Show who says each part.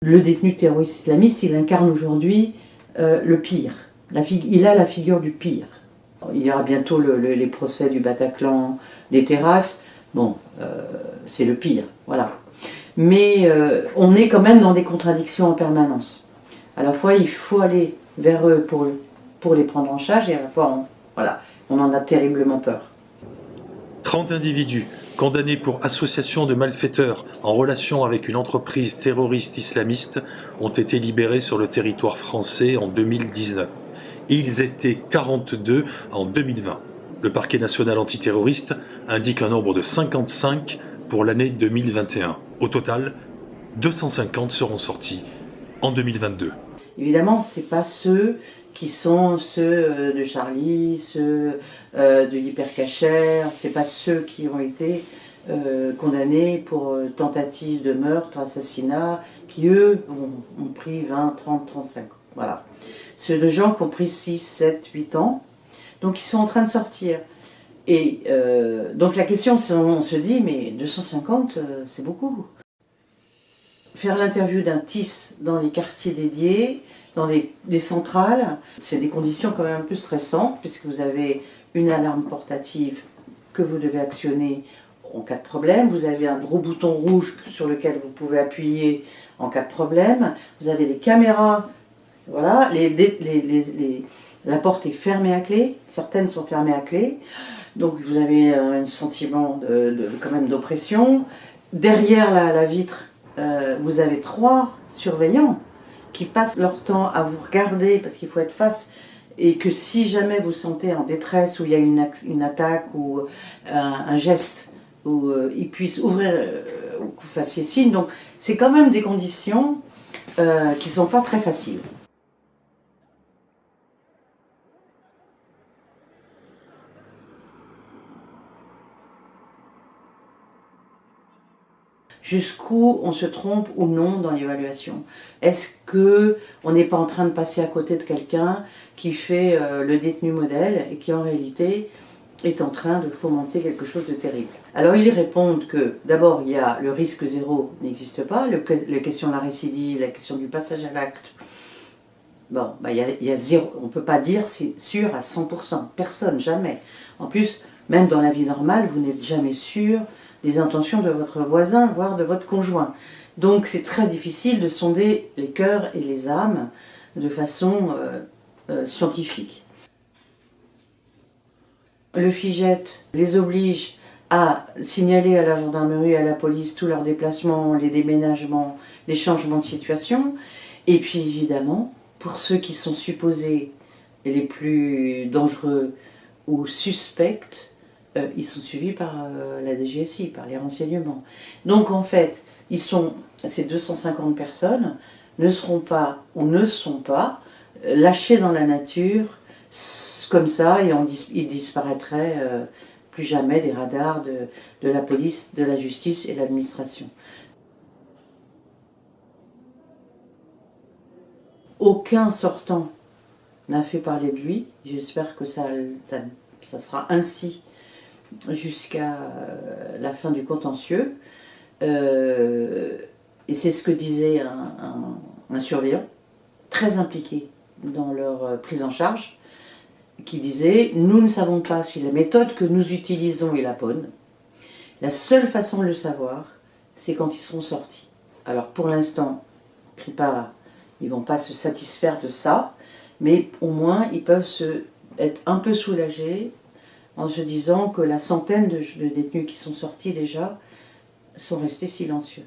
Speaker 1: Le détenu terroriste islamiste, il incarne aujourd'hui le pire. Il a la figure du pire. Il y aura bientôt les procès du Bataclan, des terrasses. Bon, c'est le pire, voilà. Mais on est quand même dans des contradictions en permanence. À la fois, il faut aller vers eux pour les prendre en charge, et à la fois, on en a terriblement peur.
Speaker 2: 30 individus condamnés pour association de malfaiteurs en relation avec une entreprise terroriste islamiste ont été libérés sur le territoire français en 2019. Ils étaient 42 en 2020. Le parquet national antiterroriste indique un nombre de 55 pour l'année 2021. Au total, 250 seront sortis en 2022.
Speaker 1: Évidemment, ce n'est pas ceux qui sont ceux de Charlie, ceux de Hypercacher, ce n'est pas ceux qui ont été condamnés pour tentative de meurtre, assassinat, qui eux ont pris 20, 30, 35 ans. Voilà. Ceux de gens qui ont pris 6, 7, 8 ans, donc ils sont en train de sortir. Et donc la question, on se dit, mais 250, c'est beaucoup. Faire l'interview d'un TIS dans les quartiers dédiés, dans les centrales, c'est des conditions quand même un peu stressantes, puisque vous avez une alarme portative que vous devez actionner en cas de problème, vous avez un gros bouton rouge sur lequel vous pouvez appuyer en cas de problème, vous avez des caméras, voilà, la porte est fermée à clé, certaines sont fermées à clé, donc vous avez un sentiment quand même d'oppression. Derrière la vitre, vous avez 3 surveillants qui passent leur temps à vous regarder parce qu'il faut être face, et que si jamais vous sentez en détresse ou il y a une attaque ou un geste où ils puissent ouvrir ou que vous fassiez signe. Donc c'est quand même des conditions qui ne sont pas très faciles. Jusqu'où on se trompe ou non dans l'évaluation. Est-ce qu'on n'est pas en train de passer à côté de quelqu'un qui fait le détenu modèle et qui en réalité est en train de fomenter quelque chose de terrible? Alors ils répondent que d'abord il y a le risque zéro n'existe pas, la question de la récidive, la question du passage à l'acte. Bon, il y a zéro, on ne peut pas dire c'est sûr à 100%, personne, jamais. En plus, même dans la vie normale, vous n'êtes jamais sûr des intentions de votre voisin, voire de votre conjoint. Donc c'est très difficile de sonder les cœurs et les âmes de façon scientifique. Le FIJET les oblige à signaler à la gendarmerie et à la police tous leurs déplacements, les déménagements, les changements de situation. Et puis évidemment, pour ceux qui sont supposés les plus dangereux ou suspects, ils sont suivis par la DGSI, par les renseignements. Donc en fait, ces 250 personnes ne seront pas ou ne sont pas lâchées dans la nature comme ça, et ils disparaîtraient plus jamais des radars de la police, de la justice et de l'administration. Aucun sortant n'a fait parler de lui. J'espère que ça sera ainsi jusqu'à la fin du contentieux. Et c'est ce que disait un surveillant, très impliqué dans leur prise en charge, qui disait « Nous ne savons pas si la méthode que nous utilisons est la bonne. La seule façon de le savoir, c'est quand ils seront sortis. » Alors pour l'instant, ils ne vont pas se satisfaire de ça, mais au moins ils peuvent être un peu soulagés en se disant que la centaine de détenus qui sont sortis déjà sont restés silencieux.